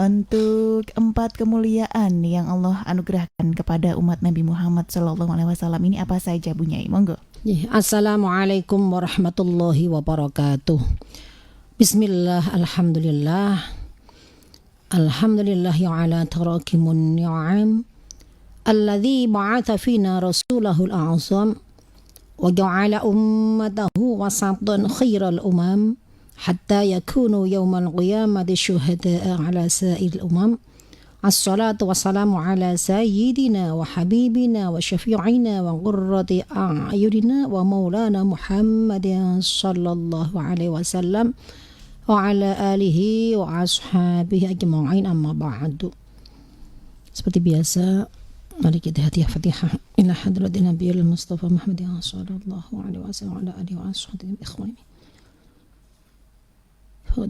untuk 4 kemuliaan yang Allah anugerahkan kepada umat Nabi Muhammad SAW ini apa saja Bu Nyai? Monggo. Assalamualaikum warahmatullahi wabarakatuh. Bismillah, alhamdulillah. Alhamdulillah ya ala tarakimun ni'am. Alladhi ba'atha fina rasulahul a'zam. Wa ja'ala ummatahu wasatan khairal umam. Hatta yakunu yawmal qiyamati syuhada'a ala sa'il umam. Assalatu wassalamu ala sayyidina wa habibina wa syafi'ina wa qurrati a'yunina wa maulana Muhammadin sallallahu alaihi wasallam wa ala alihi wa ashabihi ajma'in, amma ba'du. Seperti biasa, mari kita hadiah Fatihah ila hadratin Nabiyil Mustafa Muhammadin sallallahu alaihi wasallam wa ala alihi wa ashabihi ikhwani. شيء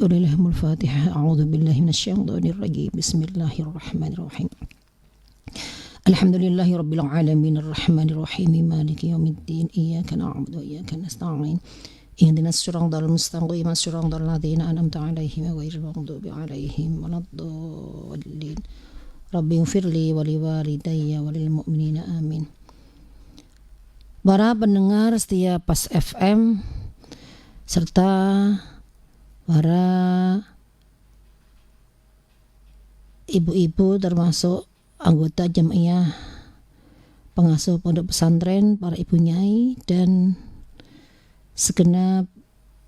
لهم الفاتحة. أعوذ بالله من الشيطان الرجيم. بسم الله الرحمن الرحيم. الحمد لله رب العالمين الرحمن الرحيم مالك يوم الدين. إياك نعبد وإياك نستعين. اهدنا الصراط المستقيم صراط الذين أنعمت عليهم غير المغضوب عليهم ولا الضالين. Rabbi ghfirli wa liwalidayya wa lil mu'minina amin. Para pendengar setia Pas FM serta para ibu-ibu termasuk anggota jamiah pengasuh pondok pesantren, para ibu nyai dan segenap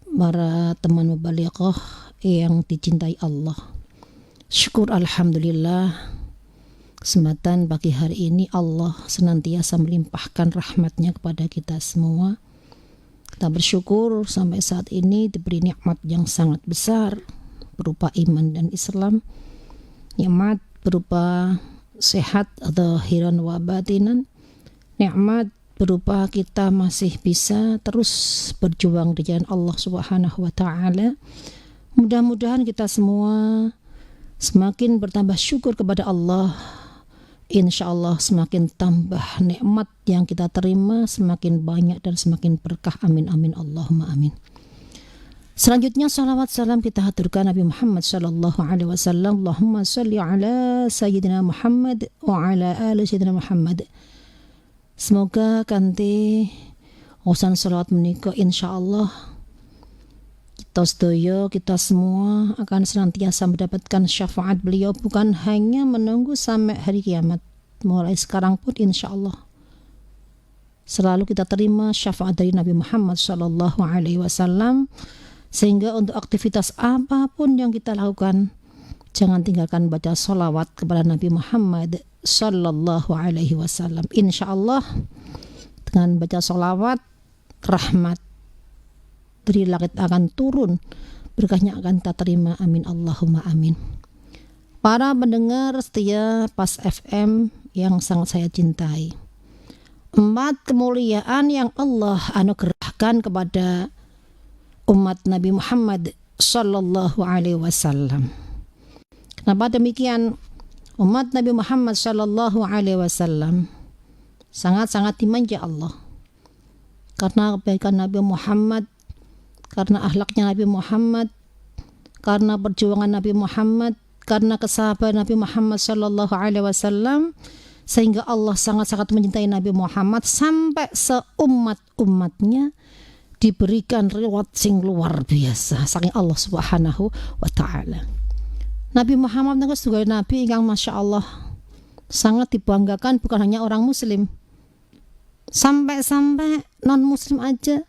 para teman mubalighah yang dicintai Allah. Syukur alhamdulillah, kesempatan pagi hari ini Allah senantiasa melimpahkan rahmatnya kepada kita semua. Kita bersyukur sampai saat ini diberi nikmat yang sangat besar berupa iman dan Islam, nikmat berupa sehat zahiran wa batinan, nikmat berupa kita masih bisa terus berjuang di jalan Allah Subhanahu wa taala. Mudah-mudahan kita semua semakin bertambah syukur kepada Allah. InsyaAllah semakin tambah nikmat yang kita terima, semakin banyak dan semakin berkah. Amin amin Allahumma amin. Selanjutnya salawat salam kita haturkan Nabi Muhammad sallallahu alaihi wasallam. Allahumma salli ala sayyidina Muhammad wa ala ali sayyidina Muhammad. Semoga kanthi usan salawat menika insyaallah kita sedaya, kita semua akan senantiasa mendapatkan syafaat beliau, bukan hanya menunggu sampai hari kiamat, mulai sekarang pun insyaallah selalu kita terima syafaat dari Nabi Muhammad sallallahu alaihi wasallam, sehingga untuk aktivitas apapun yang kita lakukan jangan tinggalkan baca sholawat kepada Nabi Muhammad sallallahu alaihi wasallam. Insyaallah dengan baca sholawat rahmat dari langit akan turun, berkahnya akan kita terima. Amin Allahumma amin. Para pendengar setia Pas FM yang sangat saya cintai, 4 kemuliaan yang Allah anugerahkan kepada umat Nabi Muhammad sallallahu alaihi wasallam. Kenapa demikian? Umat Nabi Muhammad sallallahu alaihi wasallam sangat-sangat dimanja Allah karena kebaikan Nabi Muhammad, karena akhlaknya Nabi Muhammad, karena perjuangan Nabi Muhammad, karena kesabaran Nabi Muhammad sallallahu alaihi wasallam, sehingga Allah sangat-sangat mencintai Nabi Muhammad sampai seumat-umatnya diberikan reward sing luar biasa saking Allah Subhanahu wa taala. Nabi Muhammad niku sebagai nabi ingkang Masya Allah sangat dibanggakan, bukan hanya orang muslim, sampai non muslim aja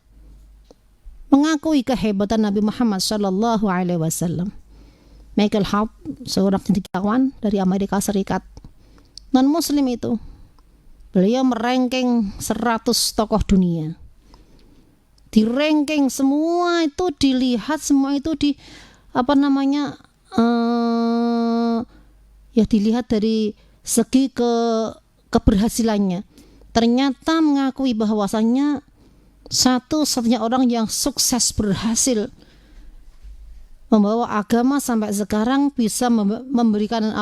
mengakui kehebatan Nabi Muhammad sallallahu alaihi wasallam. Michael Hart, seorang cendekiawan dari Amerika Serikat, non muslim itu, beliau meranking 100 tokoh dunia. Di ranking semua itu dilihat, semua itu dilihat dari segi keberhasilannya. Ternyata mengakui bahwasannya satu-satunya orang yang sukses berhasil membawa agama sampai sekarang, bisa memberikan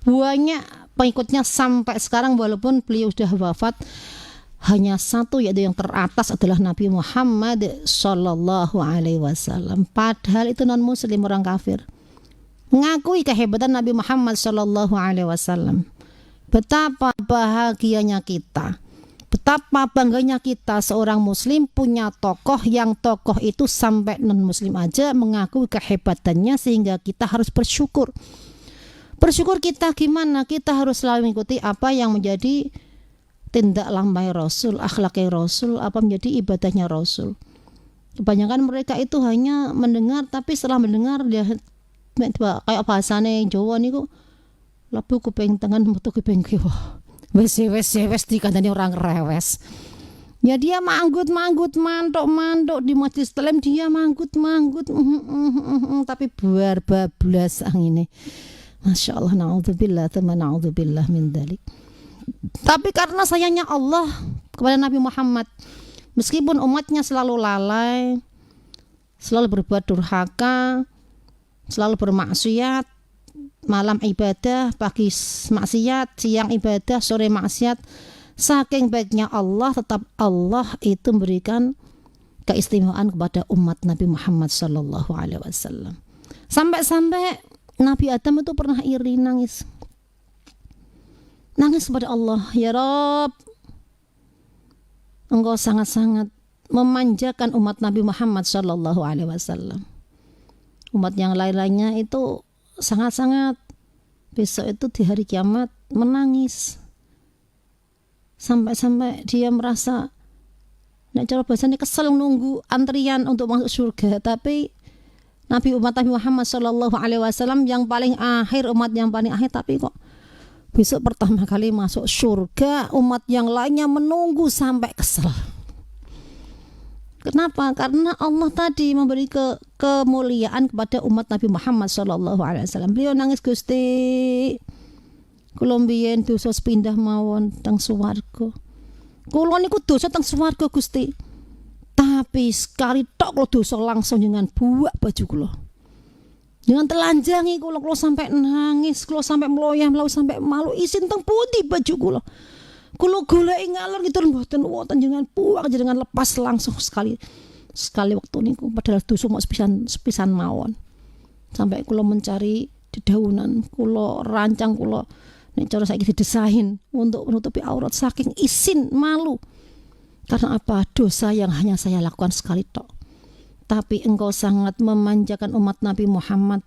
banyak pengikutnya sampai sekarang, walaupun beliau sudah wafat. Hanya satu, yaitu yang teratas adalah Nabi Muhammad Sallallahu Alaihi Wasallam. Padahal itu non muslim, orang kafir, mengakui kehebatan Nabi Muhammad Sallallahu Alaihi Wasallam. Betapa bahagianya kita, betapa bangganya kita seorang muslim punya tokoh yang tokoh itu sampai non muslim aja mengakui kehebatannya, sehingga kita harus bersyukur. Bersyukur kita gimana? Kita harus selalu mengikuti apa yang menjadi tindak lambai Rasul, akhlaknya Rasul, apa menjadi ibadahnya Rasul. Kebanyakan mereka itu hanya mendengar, tapi setelah mendengar dia kayak bahasane Jawa niku labu kuping tengen metu kuping kiwa. Wes dikandani orang rewes. Ya dia manggut mantuk di majelis taklim, dia manggut tapi buar bablas angine. Masya Allah, na'udzubillah min dzalik. Tapi karena sayangnya Allah kepada Nabi Muhammad, meskipun umatnya selalu lalai, selalu berbuat durhaka, selalu bermaksiat, malam ibadah, pagi maksiat, siang ibadah, sore maksiat, saking baiknya Allah, tetap Allah itu memberikan keistimewaan kepada umat Nabi Muhammad sallallahu alaihi wasallam. Sampai-sampai Nabi Adam itu pernah iri, nangis kepada Allah, ya Rabb, Engkau sangat-sangat memanjakan umat Nabi Muhammad sallallahu alaihi wasallam. Umat yang lain-lainnya itu sangat-sangat besok itu di hari kiamat menangis. Sampai-sampai dia merasa nek cara bahasanya kesel nunggu antrian untuk masuk surga, tapi umat Nabi Muhammad sallallahu alaihi wasallam yang paling akhir, umat yang paling akhir, tapi kok besok pertama kali masuk surga, umat yang lainnya menunggu sampai kesel. Kenapa? Karena Allah tadi memberi kemuliaan kepada umat Nabi Muhammad sallallahu alaihi wasallam. Beliau nangis, Gusti, kula mbiyen dosa pindah mawon teng swarga. Kula niku dosa teng swarga, Gusti. Tapi sekali tok kula dosa langsung dengan buak baju kula. Dengan telanjangi kula sampai nangis, kula sampai meloyah sampai malu, isin teng pundi baju kula. Kula goleki ngalor gitu mboten wonten jenengan puak jenengan lepas langsung sekali waktu niku, padahal dosa mok sepisan mawon. Sampai kula mencari dedaunan, kula rancang, kula nek cara saiki didesain untuk menutupi aurat saking isin malu. Karena apa? Dosa yang hanya saya lakukan sekali tok. Tapi Engkau sangat memanjakan umat Nabi Muhammad.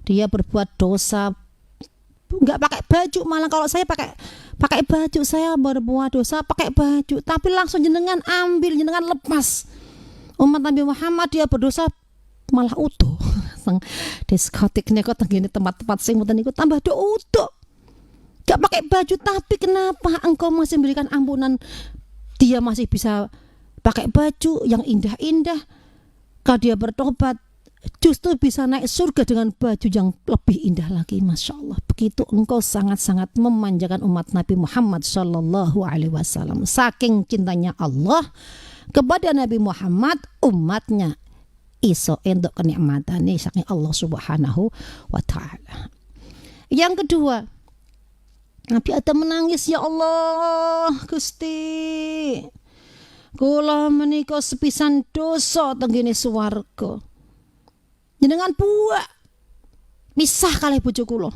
Dia berbuat dosa enggak pakai baju, malah kalau saya pakai baju, saya berbuat dosa pakai baju, tapi langsung jenengan ambil, jenengan lepas. Umat Nabi Muhammad dia berdosa malah utuh. Diskotik niku tenggene tempat-tempat sing mboten niku tambah do utuh. Enggak pakai baju, tapi kenapa Engkau masih memberikan ampunan? Dia masih bisa pakai baju yang indah-indah. Kalau dia bertobat, justru bisa naik surga dengan baju yang lebih indah lagi. Masya Allah, begitu Engkau sangat-sangat memanjakan umat Nabi Muhammad sallallahu alaihi wasallam. Saking cintanya Allah kepada Nabi Muhammad, umatnya iso entuk kenikmatan saking Allah subhanahu wa ta'ala. Yang kedua, Nabi Adam menangis, ya Allah, Gusti, kula menika sepisan dosa tenggene swarga. Jenengan buak pisah kalih bojo kula.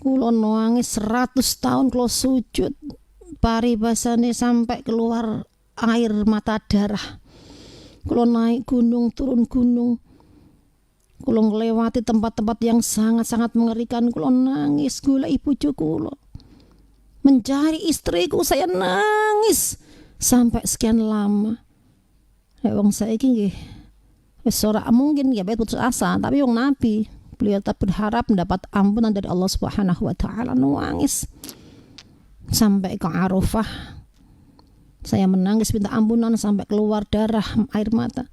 Kula nangis 100 tahun, kula sujud paribasane sampai keluar air mata darah. Kula naik gunung, turun gunung. Kula nglewati tempat-tempat yang sangat-sangat mengerikan. Kula nangis golek bojo kula. Mencari istriku, saya nangis sampai sekian lama. Wong saiki nggih wis ora mungkin ya putus asa, tapi wong Nabi beliau tetap berharap mendapat ampunan dari Allah Subhanahu wa taala. Nangis sampai ke Arafah. Saya menangis minta ampunan sampai keluar darah air mata.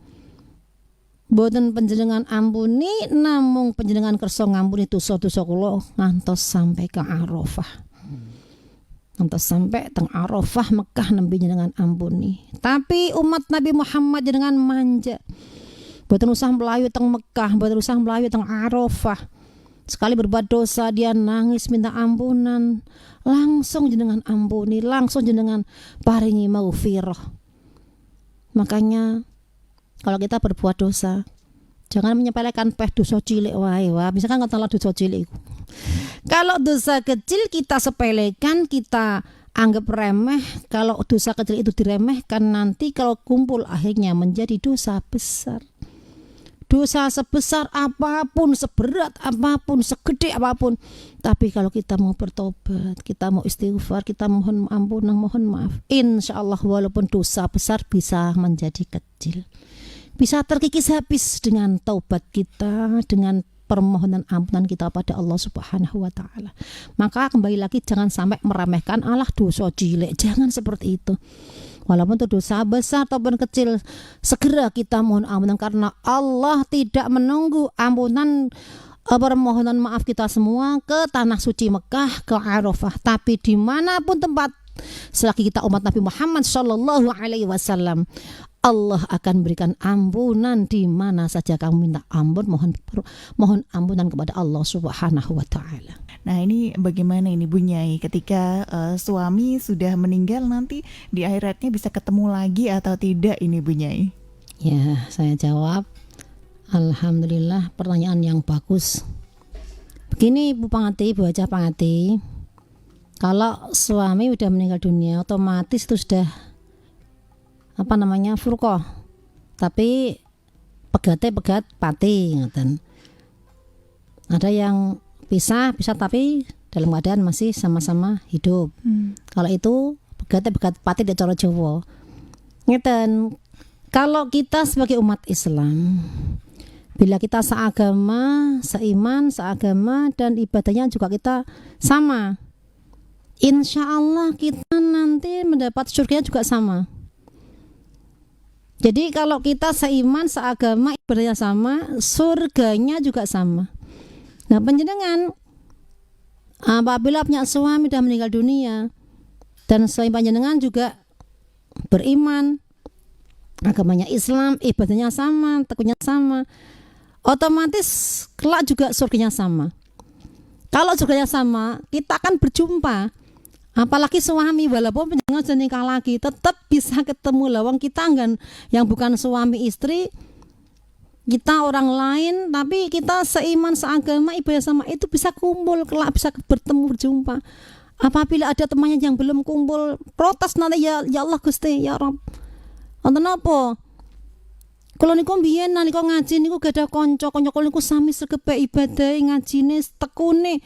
Boten panjenengan ampuni, namung panjenengan kersa ngampuni dosa-dosa kula ngantos sampai ke Arafah. Ngantos sampai teng Arafah Mekah nembe jenengan ampuni. Tapi umat Nabi Muhammad jenengan manja. Mboten usah melayu teng Mekah, mboten usah melayu teng Arafah. Sekali berbuat dosa dia nangis minta ampunan, langsung jenengan ampuni, langsung jenengan paringi maghfirah. Makanya kalau kita berbuat dosa, jangan menyepelekan dosa cilik wae. Wah, misalkan katalah dosa cilik iku. Kalau dosa kecil kita sepelekan, kita anggap remeh. Kalau dosa kecil itu diremehkan, nanti kalau kumpul akhirnya menjadi dosa besar. Dosa sebesar apapun, seberat apapun, segede apapun, tapi kalau kita mau bertobat, kita mau istighfar, kita mohon ampunan, mohon maaf, insya Allah walaupun dosa besar bisa menjadi kecil, bisa terkikis habis dengan taubat kita, dengan permohonan ampunan kita pada Allah Subhanahu wa Ta'ala. Maka kembali lagi, jangan sampai meremehkan alah dosa cilik, jangan seperti itu. Walaupun itu dosa besar ataupun kecil, segera kita mohon ampunan, karena Allah tidak menunggu ampunan permohonan maaf kita semua ke tanah suci Mekah, ke Arafah, tapi dimanapun tempat selagi kita umat Nabi Muhammad Shallallahu Alaihi Wasallam, Allah akan berikan ampunan di mana saja kamu minta ampun, mohon ampunan kepada Allah Subhanahu wa Ta'ala. Nah, ini bagaimana ini Bu Nyai ketika suami sudah meninggal, nanti di akhiratnya bisa ketemu lagi atau tidak ini Bu Nyai? Ya, saya jawab. Alhamdulillah, pertanyaan yang bagus. Begini Bu Pangati, Bu Hajah Pangati, kalau suami udah meninggal dunia, otomatis itu sudah furqah. Tapi pegat pati ngoten. Ada yang pisah tapi dalam keadaan masih sama-sama hidup. Kalau itu pegat pati di cara Jawa. Ngeten. Kalau kita sebagai umat Islam, bila kita seagama, seiman, seagama, dan ibadahnya juga kita sama, insya Allah kita nanti mendapat surga juga sama. Jadi kalau kita seiman, seagama, ibadahnya sama, surganya juga sama. Nah, panjenengan apabila punya suami dan meninggal dunia, dan suami panjenengan juga beriman, agamanya Islam, ibadahnya sama, tekunnya sama, otomatis kelak juga surganya sama. Kalau surganya sama, kita akan berjumpa. Apalagi suami, walaupun panjenengan sudah nikah lagi, tetap bisa ketemu lawang kita kan, yang bukan suami istri, kita orang lain, tapi kita seiman, seagama, ibadah sama, itu bisa kumpul, kelak bisa bertemu, berjumpa. Apabila ada temannya yang belum kumpul, protes nanti, ya Allah Gusti, ya Rabb, wonten napa? Kalau niku mbiyen nalika ngaji niku gadah kanca kula niku sami sregep ibadah ngajine tekune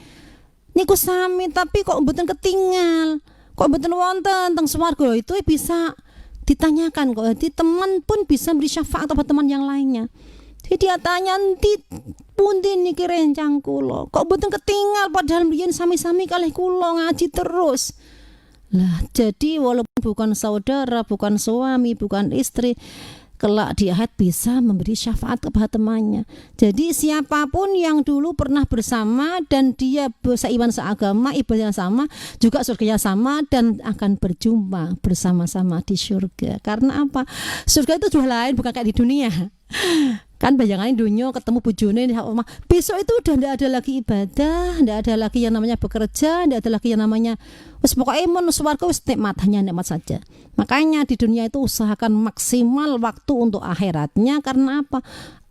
niku sami, tapi kok mboten ketinggal, kok mboten wonten teng swarga. Itu bisa ditanyakan kok. Jadi teman pun bisa beri syafaat kepada teman yang lainnya. Jadi dia tanya, "Ndi pundi niki rencang kula? Kok mboten ketinggal padahal mbiyen sami-sami kalih kula ngaji terus." Lah, jadi walaupun bukan saudara, bukan suami, bukan istri, kelak di akhirat bisa memberi syafaat kepada temannya. Jadi siapapun yang dulu pernah bersama dan dia seiman, seagama, ibadahnya sama, juga surganya sama, dan akan berjumpa bersama-sama di surga. Karena apa? Surga itu sudah lain, bukan kayak di dunia. Kan bayangannya dunia ketemu bojone di rumah, besok itu udah tidak ada lagi ibadah, tidak ada lagi yang namanya bekerja, tidak ada lagi yang namanya wis pokoknya mun swarga wis nikmat, hanya nikmat saja. Makanya di dunia itu usahakan maksimal waktu untuk akhiratnya. Karena apa?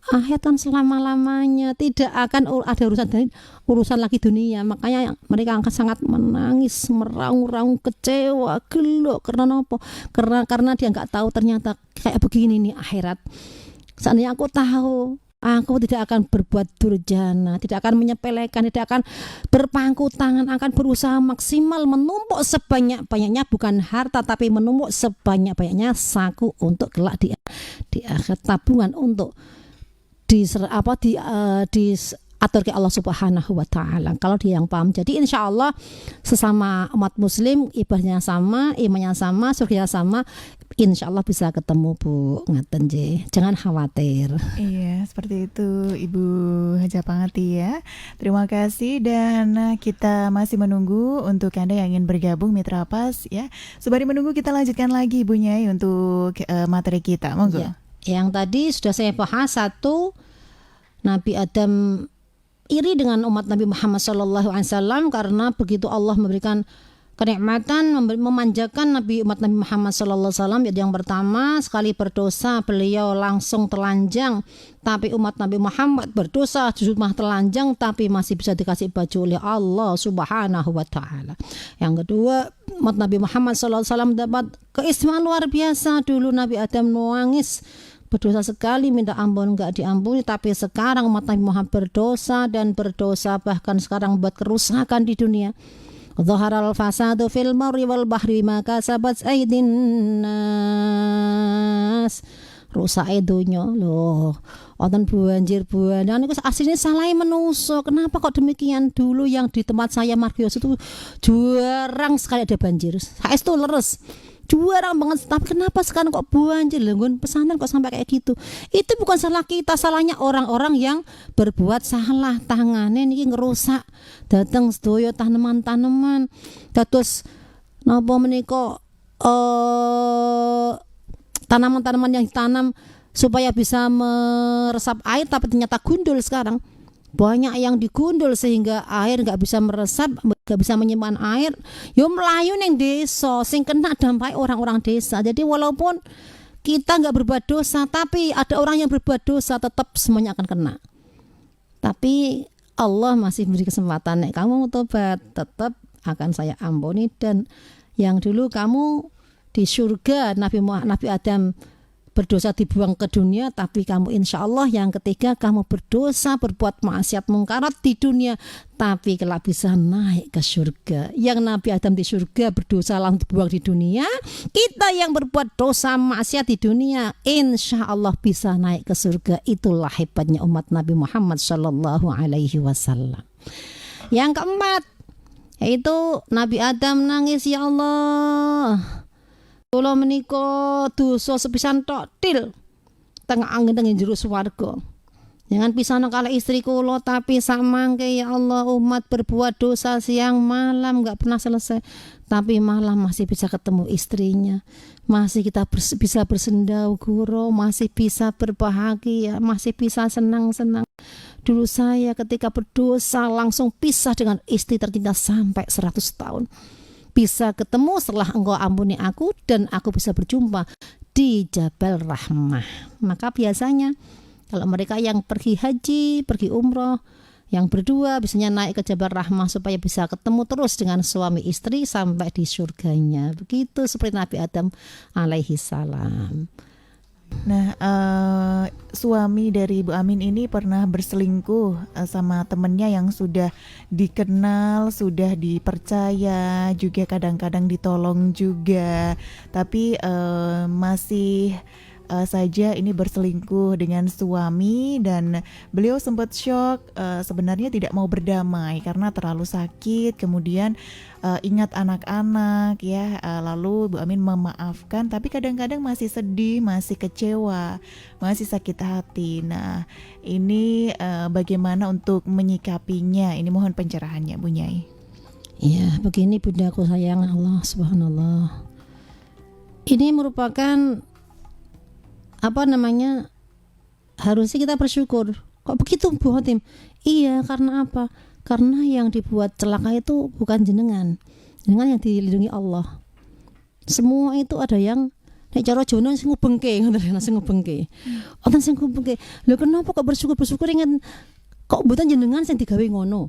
Akhirat kan selama-lamanya, tidak akan ada urusan lagi dunia. Makanya mereka akan sangat menangis, meraung-raung, kecewa, gelo. Karena apa? Karena dia nggak tahu ternyata kayak begini nih akhirat. Seandainya aku tahu, aku tidak akan berbuat durjana, tidak akan menyepelekan, tidak akan berpangku tangan, akan berusaha maksimal menumpuk sebanyak-banyaknya, bukan harta tapi menumpuk sebanyak-banyaknya saku untuk kelak di akhir, tabungan untuk diatur ke Allah Subhanahu wa Ta'ala. Kalau dia yang paham. Jadi insya Allah sesama umat muslim, ibadahnya sama, imannya sama, surganya sama, insya Allah bisa ketemu Bu. Ngaten je, jangan khawatir. Iya, seperti itu Ibu Hajah Pangati ya. Terima kasih, dan kita masih menunggu untuk Anda yang ingin bergabung Mitra Pas ya. Sembari menunggu, kita lanjutkan lagi Bu Nyai untuk materi kita. Monggo. Ya. Yang tadi sudah saya bahas, satu, Nabi Adam iri dengan umat Nabi Muhammad SAW karena begitu Allah memberikan kenikmatan, memanjakan umat Nabi Muhammad SAW. Yang pertama, sekali berdosa beliau langsung telanjang, tapi umat Nabi Muhammad berdosa justru mah telanjang tapi masih bisa dikasih baju oleh Allah Subhanahu wa Ta'ala. Yang kedua, umat Nabi Muhammad SAW dapat keistimewaan luar biasa. Dulu Nabi Adam nangis, berdosa sekali, minta ampun nggak diampuni, tapi sekarang umat Nabi Muhammad berdosa dan berdosa bahkan sekarang buat kerusakan di dunia. Zaharal fasadu fil barri wal bahri ma kasabat aydin nas. Rusak dunya loh. Wonten banjir bandang niku asline salahe manusa. Kenapa kok demikian? Dulu yang di tempat saya Margios itu jarang sekali ada banjir. Saestu leres. Jarang banget, tapi kenapa sekarang kok banjir? Lenggon pesantren kok sampai kayak gitu? Itu bukan salah kita, salahnya orang-orang yang berbuat salah. Tangannya niki ngerusak, datang sedoyo tanaman-tanaman. Terus napa menika tanaman-tanaman yang ditanam supaya bisa meresap air, tapi ternyata gundul sekarang. Banyak yang digundul sehingga air nggak bisa meresap, nggak bisa menyimpan air. Yo melayu neng desa, sing kena dampak orang-orang desa. Jadi walaupun kita nggak berbuat dosa, tapi ada orang yang berbuat dosa tetap semuanya akan kena. Tapi Allah masih beri kesempatan, nek kamu tobat tetap akan saya ampuni. Dan yang dulu kamu di surga Nabi Adam berdosa dibuang ke dunia, tapi kamu insya Allah yang ketiga kamu berdosa berbuat maksiat mungkarat di dunia, tapi kelak bisa naik ke surga. Yang Nabi Adam di surga berdosa langsung dibuang di dunia, kita yang berbuat dosa maksiat di dunia insya Allah bisa naik ke surga. Itulah hebatnya umat Nabi Muhammad Sallallahu Alaihi Wasallam. Yang keempat yaitu Nabi Adam nangis, ya Allah, kula menika dosa sepisan tok til tengah angin tengah jero swarga. Jangan pisah kala istri kula, tapi samangke ya Allah umat berbuat dosa siang malam nggak pernah selesai, tapi malam masih bisa ketemu istrinya, masih kita bisa bersendau guru, masih bisa berbahagia, masih bisa senang-senang. Dulu saya ketika berdosa langsung pisah dengan istri tercinta sampai 100 tahun. Bisa ketemu setelah engkau ampuni aku dan aku bisa berjumpa di Jabal Rahmah. Maka biasanya kalau mereka yang pergi haji, pergi umroh, yang berdua biasanya naik ke Jabal Rahmah supaya bisa ketemu terus dengan suami istri sampai di surganya. Begitu seperti Nabi Adam alaihi salam. Nah, suami dari Bu Amin ini pernah berselingkuh sama temennya yang sudah dikenal, sudah dipercaya, juga kadang-kadang ditolong juga, tapi masih saja ini berselingkuh dengan suami, dan beliau sempat shock, sebenarnya tidak mau berdamai karena terlalu sakit, kemudian ingat anak-anak ya, lalu Bu Amin memaafkan, tapi kadang-kadang masih sedih, masih kecewa, masih sakit hati. Nah ini bagaimana untuk menyikapinya? Ini mohon pencerahannya Bu Nyai. Ya begini bundaku sayang, Allah subhanallah, ini merupakan harusnya kita bersyukur. Kok begitu Bu Hatim? Iya, karena apa? Karena yang dibuat celaka itu bukan jenengan yang dilindungi Allah. Semua itu ada yang nek cara jono sing ngubengke, ngoten sing ngubengke. Wonten sing ngubengke. Lho kenapa kok bersyukur ingin kok mboten jenengan sing digawe ngono?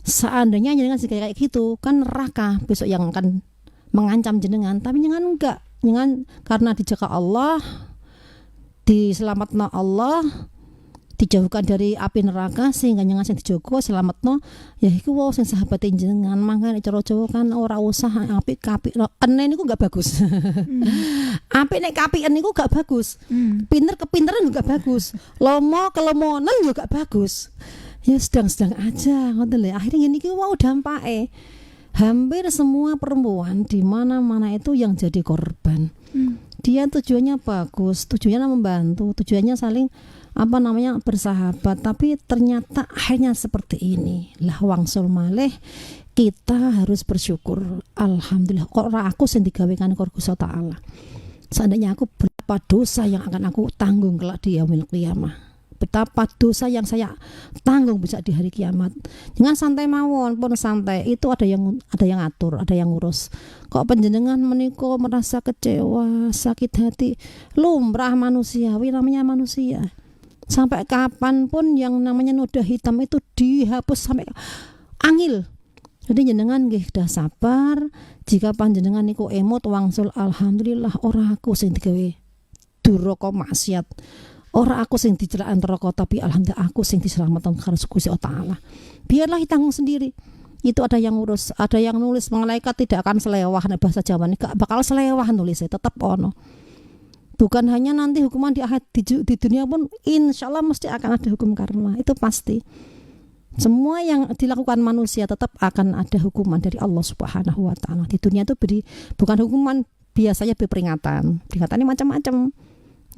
Seandainya jenengan sing kayak gitu, kan neraka besok yang akan mengancam jenengan, tapi jenengan enggak. Jenengan karena dijaga Allah, diselamatno Allah, dijauhkan dari api neraka, sehingga jangan sing dijogo selamatno ya iku wong sing sahabate jenengan. Mangkane cara Jawa kan ora usah apik kapik ene niku gak bagus. Apik nek kapiken niku gak bagus. Pinter kepinteran juga bagus. Lomo kelemonan juga gak bagus. Ya sedang-sedang aja ngoten lho. Akhirnya niki wow dampake. Hampir semua perempuan di mana-mana itu yang jadi korban. Dia tujuannya bagus, tujuannya membantu, tujuannya saling bersahabat, tapi ternyata akhirnya seperti ini. Lah wangsul malih kita harus bersyukur. Alhamdulillah kok ora aku sing digawe kan Gusti Taala. Seandainya aku betapa dosa yang akan aku tanggung kelak di yaumil qiyamah. Betapa dosa yang saya tanggung bisa di hari kiamat. Jangan santai mawon, pun santai. Itu ada yang atur, ada yang ngurus. Kok panjenengan menika merasa kecewa, sakit hati, lumrah manusiawi, namanya manusia. Sampai kapanpun yang namanya noda hitam itu dihapus sampai angil. Jadi jenengan nggih dah sabar. Jika panjenengan niku emot wangsul, alhamdulillah ora aku sing digawe duraka maksiat. Ora aku sing dicelak neraka, tapi alhamdulillah aku sing diselamatkan karo Gusti Allah Ta'ala. Biarlah ditanggung sendiri. Itu ada yang ngurus, ada yang nulis. Malaikat tidak akan selewah, nah bahasa Jawa ini gak bakal selewah nulisnya, tetap ono. Bukan hanya nanti hukuman di akhir, di dunia pun insya Allah mesti akan ada hukum karma. Itu pasti. Semua yang dilakukan manusia tetap akan ada hukuman dari Allah Subhanahu wa Ta'ala. Di dunia itu bukan hukuman, biasanya peringatan. Peringatannya macam-macam.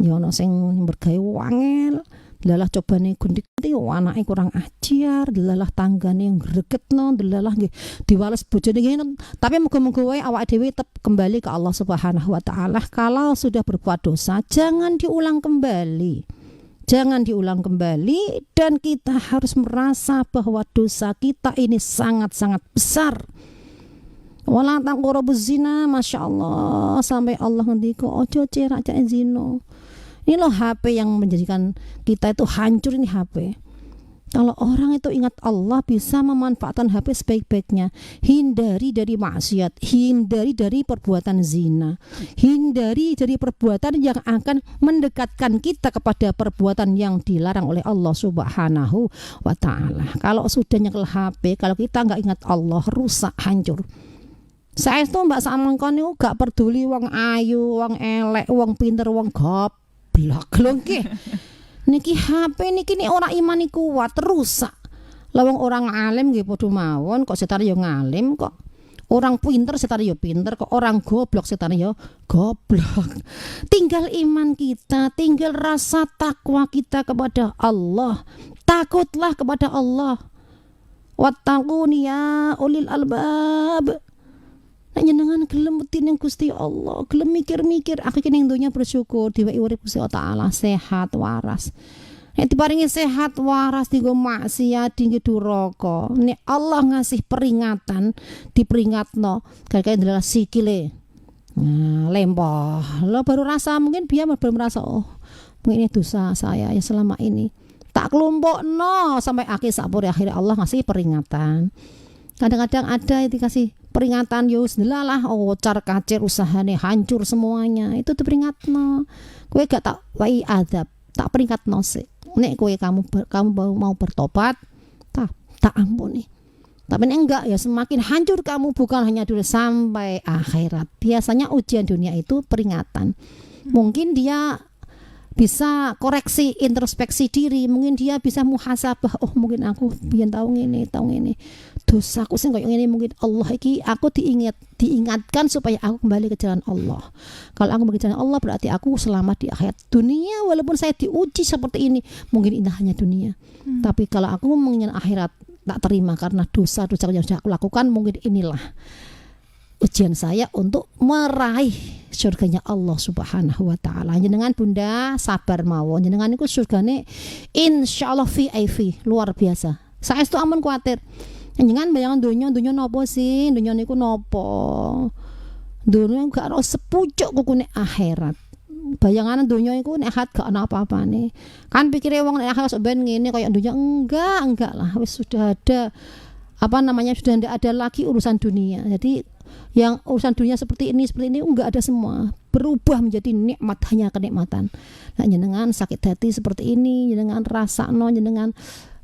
Ya ono sing bergawe wangel, delalah cobane gundik anake kurang ajar, delalah tanggane gregetno, delalah nggih diwales bojone ngene. Tapi muga-muga wae awake dhewe tetap kembali ke Allah Subhanahu wa Ta'ala. Kalau sudah berbuat dosa, jangan diulang kembali. Jangan diulang kembali, dan kita harus merasa bahwa dosa kita ini sangat-sangat besar. Wala taqrabuz zina, Masya Allah, sampai Allah ngendika ojo cerak zina. Ini loh HP yang menjadikan kita itu hancur, ini HP. Kalau orang itu ingat Allah, bisa memanfaatkan HP sebaik-baiknya. Hindari dari maksiat, hindari dari perbuatan zina, hindari dari perbuatan yang akan mendekatkan kita kepada perbuatan yang dilarang oleh Allah Subhanahu wa Ta'ala. Kalau sudah nyekel HP, kalau kita nggak ingat Allah, rusak, hancur. Saya itu Mbak Samangkon itu gak peduli wong ayu, wong elek, wong pinter, wong goblok lho nggih. Niki HP niki ora iman kuat, rusak. Lah wong orang alim nggih padha mawon, kok setare yo ngalim, kok orang pinter setare yo pinter, kok orang goblok setare yo goblok. Tinggal iman kita, tinggal rasa takwa kita kepada Allah. Takutlah kepada Allah. Wattaquni ya ulil albab. Nek jenengan gelem wedi ning Gusti Allah, gelem mikir-mikir, aku iki ning donya bersyukur diwehi urip Gusti Allah Ta'ala sehat waras. Nek diparingi sehat waras dienggo maksiat dienggo duraka, nek Allah ngasih peringatan, diperingatno gara-gara ndelala sikile. Nah, lempoh. Lo baru rasa, mungkin dia baru merasa, oh, mungkin ini dosa saya yang selama ini. Tak kelompokno sampai akhir sapur, akhirnya Allah ngasih peringatan. Kadang-kadang ada yang dikasih peringatan, yus delalah, oh car kacir usahane hancur semuanya. Itu diperingatno. Kowe gak tak wai adab, tak peringatno sih. Nek kowe kamu mau bertobat, tak ampuni. Tapi enggak, ya semakin hancur kamu, bukan hanya dulu sampai akhirat. Biasanya ujian dunia itu peringatan. Mungkin dia bisa koreksi, introspeksi diri, mungkin dia bisa muhasabah, oh mungkin aku biyen tahu ngene dosaku sing koyo ngene, mungkin Allah iki aku diingatkan supaya aku kembali ke jalan Allah. Kalau aku kembali ke jalan Allah berarti aku selamat di akhirat dunia, walaupun saya diuji seperti ini, mungkin ini hanya dunia. Tapi kalau aku mengingat akhirat, tak terima karena dosa-dosa yang sudah aku lakukan, mungkin inilah ujian saya untuk meraih surganya Allah Subhanahu wa Ta'ala. Jenengan Bunda sabar mawon, jenengan niku surgane insyaallah VIP luar biasa. Saya itu aman kuatir. Jenengan bayangan dunia nopo sih? Dunia niku nopo? Dunia gak ono sepucuk kukune akhirat. Bayangan dunia iku nek akhirat gak ono apa-apane. Kan pikire wong nek akhirat sok ben ngene kaya dunia, enggak lah, wis sudah ada sudah tidak ada lagi urusan dunia. Jadi yang urusan dunia seperti ini enggak ada semua, berubah menjadi nikmat, hanya kenikmatan. Nah jenengan sakit hati seperti ini, jenengan rasakno, jenengan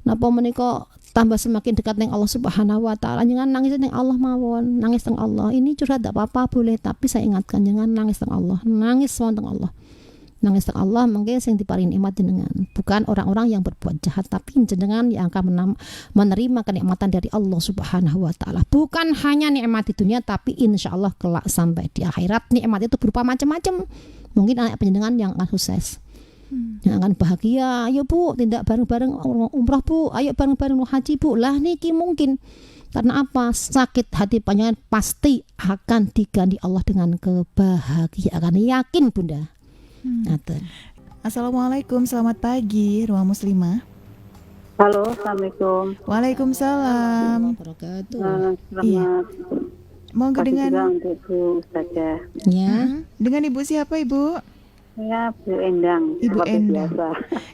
napa menika tambah semakin dekat dengan Allah Subhanahu wa Ta'ala, jangan nangis dengan Allah mawon, nangis dengan Allah. Ini curhat tidak apa-apa boleh, tapi saya ingatkan jangan nangis dengan Allah, nangis dengan Allah. Nangis dengan Allah mungkin sing diparingi nikmat jenengan, bukan orang-orang yang berbuat jahat, tapi jenengan yang akan menerima kenikmatan dari Allah Subhanahu wa Ta'ala. Bukan hanya nikmat di dunia, tapi insya Allah kelak sampai di akhirat nikmat itu berupa macam-macam. Mungkin anak penjenengan yang akan sukses, yang akan bahagia. Ayo Bu, tidak bareng-bareng umrah Bu, ayo bareng-bareng haji Bu. Lah niki mungkin karena apa? Sakit hati panjenengan pasti akan diganti Allah dengan kebahagiaan. Yakin Bunda. Ngaten. Assalamualaikum, selamat pagi Ruang Muslimah. Halo, Assalamualaikum. Waalaikumsalam. Wabarakatuh. Iya, Selamat monggo pagi juga dengan untuk Bu Ustazah. Ya. dengan Ibu siapa Ibu? Saya Bu Endang, Ibu seperti Endang. biasa.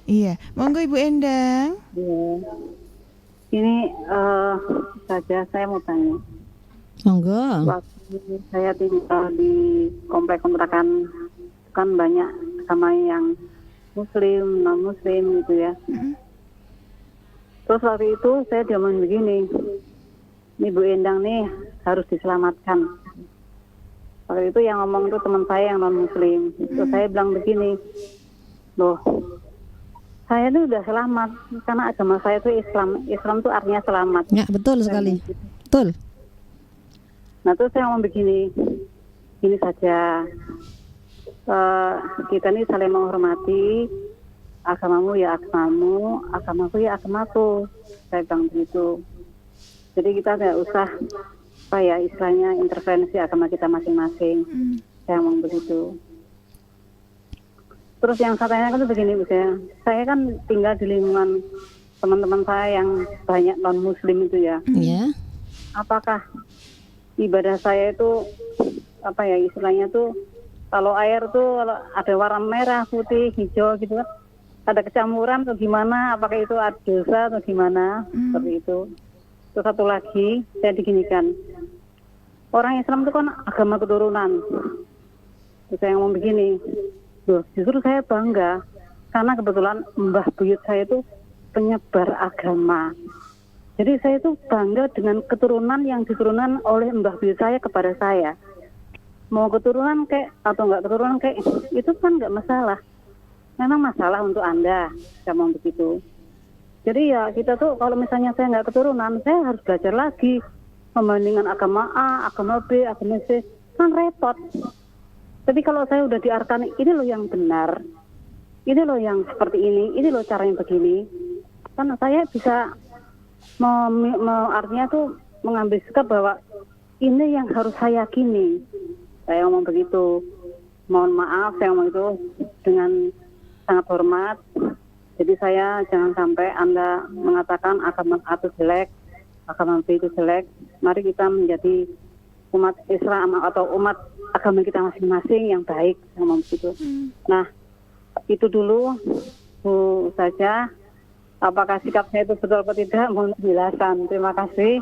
Iya, monggo Ibu Endang. Ya. Ini Ustazah, saya mau tanya. Monggo. Waktu saya tinggal di komplek kontrakan, kan banyak sama yang Muslim, non-Muslim gitu ya. Terus waktu itu saya diomongin begini, ini Bu Endang nih harus diselamatkan. Waktu itu yang ngomong itu teman saya yang non Muslim. Terus saya bilang begini, loh, saya itu udah selamat karena agama saya itu Islam. Islam itu artinya selamat. Ya, betul sekali. Betul. Nah terus saya ngomong begini, ini saja, kita ini saling menghormati. Agamamu ya agamamu, agamaku ya agamaku. Saya bilang begitu. Jadi kita tidak usah istilahnya intervensi agama kita masing-masing. Saya ngomong begitu. Terus yang saya tanyakan itu begini, Bu, saya kan tinggal di lingkungan teman-teman saya yang banyak non-Muslim itu ya. Ya. Apakah ibadah saya itu istilahnya tuh kalau air tuh kalau ada warna merah, putih, hijau gitu kan, ada kecampuran atau gimana, apakah itu ada dosa atau gimana, seperti itu. Terus satu lagi, saya diginikan, orang Islam itu kan agama keturunan. Terus saya ngomong begini, loh, justru saya bangga, karena kebetulan mbah buyut saya itu penyebar agama. Jadi saya itu bangga dengan keturunan yang diturunkan oleh mbah buyut saya kepada saya. Mau keturunan kayak atau enggak keturunan kayak, itu kan enggak masalah. Memang masalah untuk Anda, saya mau begitu. Jadi ya kita tuh kalau misalnya saya nggak keturunan, saya harus belajar lagi membandingkan agama A, agama B, agama C, kan repot. Tapi kalau saya udah diarahkan, ini loh yang benar, ini loh yang seperti ini loh caranya begini, kan saya bisa artinya tuh mengambil sikap bahwa ini yang harus saya yakini. Saya ngomong begitu. Mohon maaf, saya ngomong itu dengan sangat hormat. Jadi saya jangan sampai Anda mengatakan agama A itu jelek, agama B itu jelek. Mari kita menjadi umat Islam atau umat agama kita masing-masing yang baik, saya ngomong begitu. Nah, itu dulu Bu saja. Apakah sikap saya itu betul atau tidak? Mohon penjelasan. Terima kasih.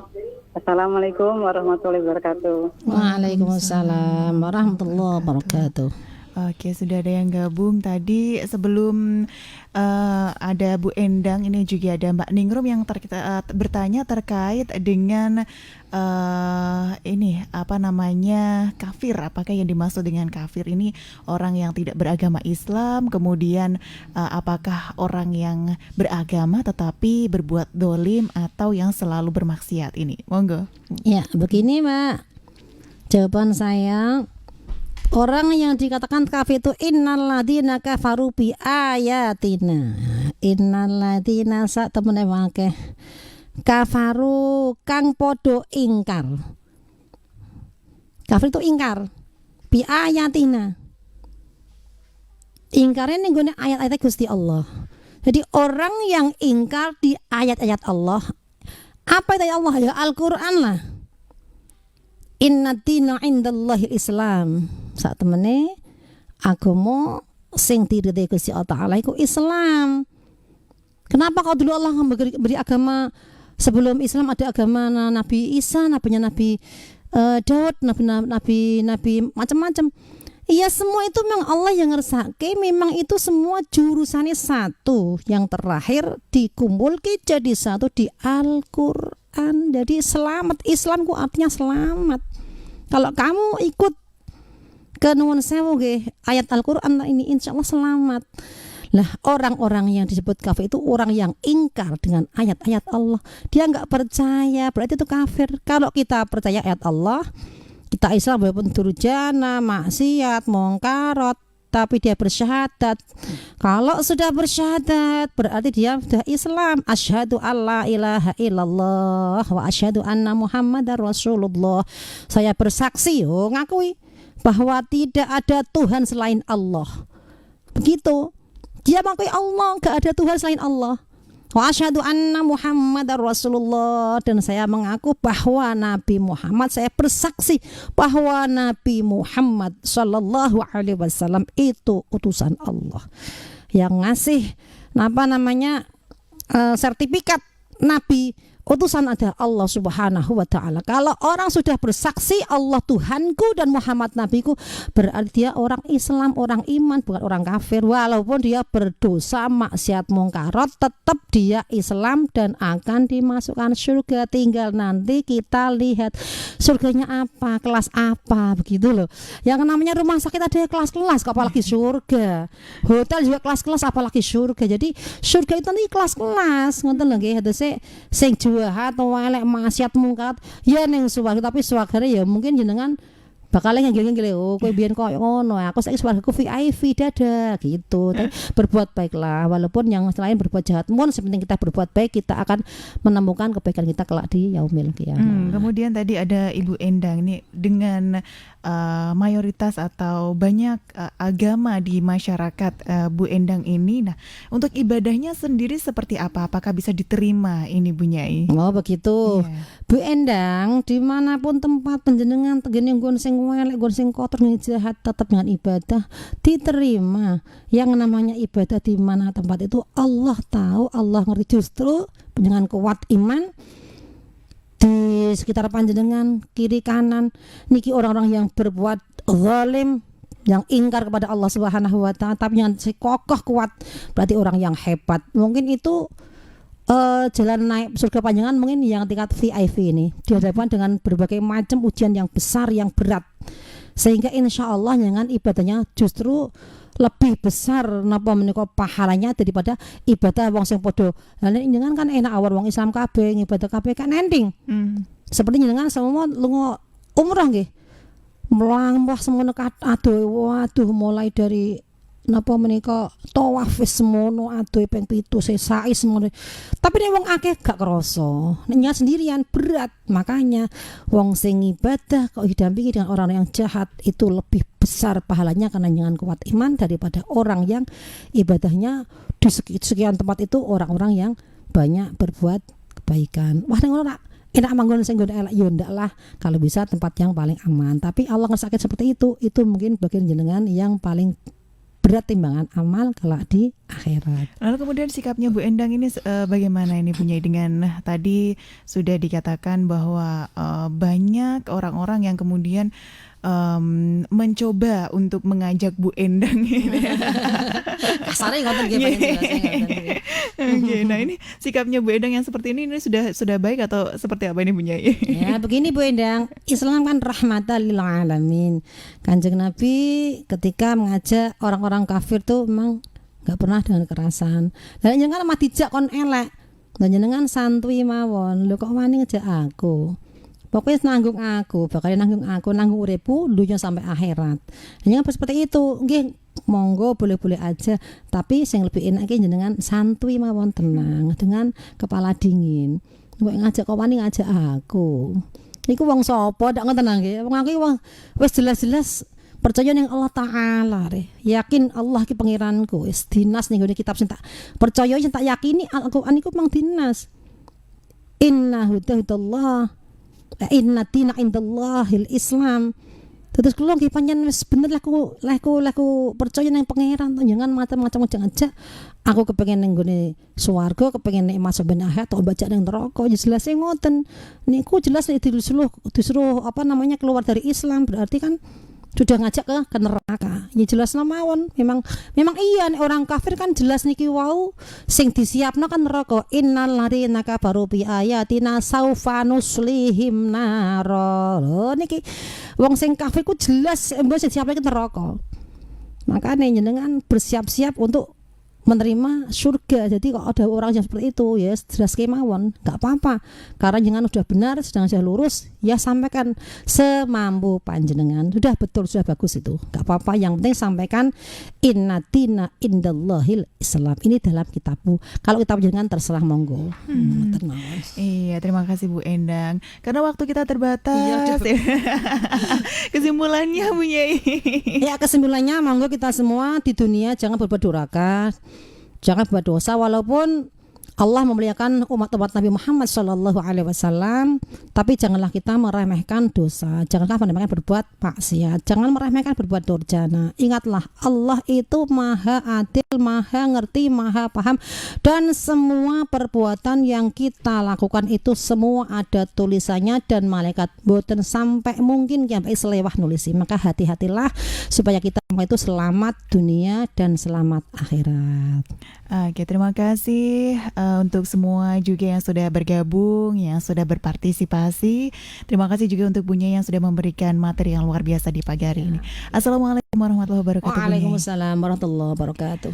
Assalamualaikum warahmatullahi wabarakatuh. Waalaikumsalam warahmatullahi wabarakatuh. Oke, sudah ada yang gabung tadi. Sebelum ada Bu Endang, ini juga ada Mbak Ningrum yang bertanya terkait dengan kafir. Apakah yang dimaksud dengan kafir ini orang yang tidak beragama Islam? Kemudian apakah orang yang beragama tetapi berbuat dolim atau yang selalu bermaksiat ini? Monggo. Ya, begini Mbak. Jawaban saya, orang yang dikatakan kafir itu innalladzina kafaru bi ayatina. Innalladzina sak temene akeh kafaru kang podo ingkar. Kafir itu ingkar bi ayatina. Ingkarnya ning gone ayat-ayat Gusti Allah. Jadi orang yang ingkar di ayat-ayat Allah, apa itu ayat Allah? Ya Al-Qur'an lah. Inna dina indallahil Islam. Saat temene agama sing diridhoi Gusti Allah Ta'ala iku Islam. Kenapa kalau dulu Allah beri agama sebelum Islam ada agama Nabi Isa, Nabi Daud, Nabi macam-macam. Iya, semua itu memang Allah yang ngersake, memang itu semua jurusannya satu. Yang terakhir dikumpulkan jadi satu di Al-Qur'an. Jadi selamat, Islamku artinya selamat. Kalau kamu ikut ke nuwun sewu nggih ayat Al-Qur'an ini insyaallah selamat. Lah orang-orang yang disebut kafir itu orang yang ingkar dengan ayat-ayat Allah. Dia enggak percaya, berarti itu kafir. Kalau kita percaya ayat Allah, kita Islam walaupun durjana, maksiat, mungkarat, tapi dia bersyahadat. Kalau sudah bersyahadat berarti dia sudah Islam. Asyhadu alla ilaha illallah wa asyhadu anna Muhammadar Rasulullah. Saya bersaksi, ngakui bahwa tidak ada Tuhan selain Allah. Begitu. Dia mengakui Allah, gak ada Tuhan selain Allah. Wa asyhadu anna Muhammadar Rasulullah, dan saya mengaku bahwa Nabi Muhammad, saya bersaksi bahwa Nabi Muhammad sallallahu alaihi wasallam itu utusan Allah yang ngasih sertifikat Nabi. Utusan ada Allah Subhanahu wa ta'ala. Kalau orang sudah bersaksi Allah Tuhanku dan Muhammad Nabiku, berarti dia orang Islam, orang iman, bukan orang kafir. Walaupun dia berdosa maksiat mungkarat, tetap dia Islam dan akan dimasukkan surga. Tinggal nanti kita lihat surganya apa, kelas apa, begitu loh. Yang namanya rumah sakit ada kelas-kelas, apalagi surga. Hotel juga kelas-kelas, apalagi surga. Jadi surga itu nanti kelas-kelas. Ngoten lho nggih, hadise sing jahat elek maksiat mungkat ya ning swarga, tapi swargane ya mungkin jenengan bakal nggih-nggih kowe biyen koyo ngono, aku saiki swargaku VIP dada gitu. Tapi berbuat baiklah, walaupun yang selain berbuat jahat, mun sepenting kita berbuat baik, kita akan menemukan kebaikan kita kelak di yaumil qiyamah. Kemudian tadi ada Ibu Endang nih, dengan mayoritas atau banyak agama di masyarakat Bu Endang ini. Nah, untuk ibadahnya sendiri seperti apa? Apakah bisa diterima ini Bu Nyai? Oh begitu. Iya. Bu Endang, dimanapun tempat penjenengan tegene nggon sing elek, nggon sing kotor, nggon jahat, tetap dengan ibadah diterima. Yang namanya ibadah di mana tempat itu Allah tahu, Allah ngerti. Justru dengan kuat iman di sekitar panjenengan, kiri kanan niki orang-orang yang berbuat zalim, yang ingkar kepada Allah Subhanahu wa ta'ala, tapi yang kokoh kuat, berarti orang yang hebat. Mungkin itu jalan naik surga panjangan mungkin yang tingkat VIP ini dihadapkan dengan berbagai macam ujian yang besar, yang berat, sehingga insya Allah dengan ibadahnya justru lebih besar napa menika pahalanya daripada ibadah wong sing padha. Lah jenengan kan enak awar wong Islam kabeh ibadah kabeh kan ending. Seperti jenengan semua lunga umrah nggih. Mlampah semono waduh mulai dari napa menika tawaf wis semono adoh ping 7 sesai semono. Tapi nek wong akeh gak kerasa. Nek sendirian berat. Makanya wong sing ibadah kok didampingi dengan orang yang jahat itu lebih besar pahalanya karena jangan kuat iman daripada orang yang ibadahnya di sekian tempat itu orang-orang yang banyak berbuat kebaikan. Wah nek ngono enak manggon sing nggon elek yo ndak lah, kalau bisa tempat yang paling aman. Tapi Allah ngesake seperti itu mungkin bagian jenengan yang paling berat timbangan amal kelak di akhirat. Lalu kemudian sikapnya Bu Endang ini bagaimana ini punya dengan tadi sudah dikatakan bahwa banyak orang-orang yang kemudian mencoba untuk mengajak Bu Endang ini. Kasarnya ngoten nggih pengen jelasnya. Oke, nah ini sikapnya Bu Endang yang seperti ini sudah baik atau seperti apa ini Bu Nyai? Ya begini Bu Endang, Islam kan rahmatan lil alamin. Kanjeng Nabi ketika mengajak orang-orang kafir tuh memang nggak pernah dengan kekerasan. Dan jenengan mah dijak kon elek. Dan jenengan santuy mawon. Lho kok wani ngejak aku? Pokoknya nanggung aku, bakal nanggung uripku dunia sampai akhirat. Hanya seperti itu, nggih monggo boleh-boleh aja, tapi sing lebih enak ki jenengan santuy mawon, tenang dengan kepala dingin. Kok ngajak kok wani ngajak aku. Iku wong sapa ndak ngoten nggih. Wong aku wong wis jelas-jelas percaya ning Allah Ta'ala re. Yakin Allah ki pangeranku. Wis dinas ning ngene kitab sing tak percaya sing tak yakini Al-Qur'an iku mang dinas. Inna hudallah inna dina indallahil Islam. Terus kula nggih pancen wis bener laku percaya nang pangeran, jangan macam-macam aja. Aku kepengin ning gone swarga, kepengin nek masuk ben akhirat tok baca ning neraka. Ya jelas ngoten. Niku jelas nek disuruh apa namanya keluar dari Islam berarti kan sudah ngajak ke neraka. Ya jelas mawon. Memang iya nek orang kafir kan jelas niki wau sing disiapno kan neraka. Innal ladzina kafaru bi ayatina saufa nuslihim naro. Niki wong sing kafir ku jelas mbok sing siap ke neraka. Makanya jenengan bersiap-siap untuk menerima surga. Jadi kalau ada orang yang seperti itu ya jelas kemawon, enggak apa-apa. Karena jangan udah benar sedang saya lurus, ya sampaikan semampu panjenengan. Sudah betul, sudah bagus itu. Gak apa-apa, yang penting sampaikan inna dina indallahil Islam. Ini dalam kitabku. Kalau kitab panjenengan terserah monggo. Tenang. Iya, terima kasih Bu Endang. Karena waktu kita terbatas. Iya, Kesimpulannya Bu Nyai. Ya, kesimpulannya monggo kita semua di dunia jangan berbuat durhaka, jangan berbuat dosa, walaupun Allah memuliakan umat-umat Nabi Muhammad Shallallahu Alaihi Wasallam, tapi janganlah kita meremehkan dosa, janganlah meremehkan berbuat maksiat, jangan meremehkan berbuat durjana. Ingatlah, Allah itu maha adil, maha ngerti, maha paham, dan semua perbuatan yang kita lakukan itu semua ada tulisannya, dan malaikat boten sampai mungkin sampai selewah nulisi. Maka hati-hatilah supaya kita semua itu selamat dunia dan selamat akhirat. Oke, terima kasih untuk semua juga yang sudah bergabung, yang sudah berpartisipasi. Terima kasih juga untuk Bu Nyai yang sudah memberikan materi yang luar biasa di pagi hari ini. Assalamualaikum warahmatullahi wabarakatuh. Bu Nyai. Waalaikumsalam warahmatullahi wabarakatuh.